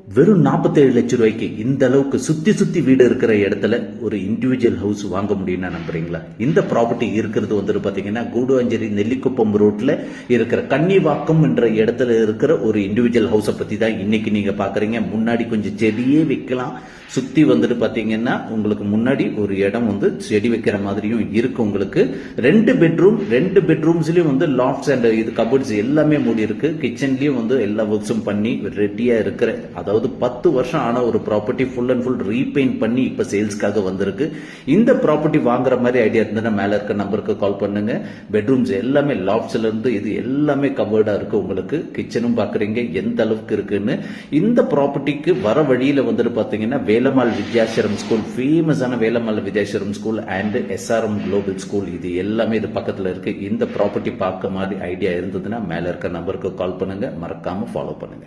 வெறும் 47 லட்சம் ரூபாய்க்கு இந்த அளவுக்கு சுத்தி வீடு இருக்கிற இடத்துல ஒரு இண்டிவிஜுவல் ஹவுஸ் வாங்க முடியும்னா நம்புறீங்களா? இந்த ப்ராப்பர்ட்டி இருக்கிறது வந்துட்டு பாத்தீங்கன்னா கூடுவாஞ்சேரி நெல்லிக்குப்பம் ரோட்ல இருக்கிற கன்னிவாக்கம் என்ற இடத்துல இருக்கிற ஒரு இண்டிவிஜுவல் ஹவுஸை பத்தி தான் இன்னைக்கு நீங்க பாக்குறீங்க. முன்னாடி கொஞ்சம் செடியே வைக்கலாம், சுத்தி வந்துட்டு பாத்தீங்கன்னா உங்களுக்கு முன்னாடி ஒரு இடம் வந்து செடி வைக்கிற மாதிரியும் இருக்கு. உங்களுக்கு 2 பெட்ரூம், 2 பெட்ரூம்ஸ்லயும் வந்து லாஃப்ட்ஸ் அண்ட் இது கபோர்ட்ஸ் எல்லாமே மூடி இருக்கு. கிச்சன்லயும் வந்து எல்லா ஒர்க்ஸும் பண்ணி ரெடியா இருக்கிற, அதாவது 10 வருஷம் ஆன ஒரு property full and full repaint பண்ணி இப்ப சேல்ஸ்க்காக வந்திருக்கு. இந்த ப்ராப்பர்ட்டி வாங்குற மாதிரி ஐடியா இருந்ததுன்னா மேல இருக்க நம்பருக்கு கால் பண்ணுங்க. பெட்ரூம்ஸ் எல்லாமே லாஃப்ட்ஸ்ல இருந்து இது எல்லாமே கவர்டா இருக்கு. உங்களுக்கு கிச்சனும் பாக்குறீங்க எந்த அளவுக்கு இருக்குன்னு. இந்த ப்ராப்பர்ட்டிக்கு வர வழியில வந்துட்டு பாத்தீங்கன்னா வேலம்மாள் வித்யாசரம் ஸ்கூல், ஃபேமஸான Velammal Vidyashram school and SRM global school, இது எல்லாமே இது பக்கத்துல இருக்கு. இந்த ப்ராப்பர்ட்டி பார்க்க மாதிரி ஐடியா இருந்ததுன்னா மேல இருக்க நம்பருக்கு கால் பண்ணுங்க, மறக்காம ஃபாலோ பண்ணுங்க.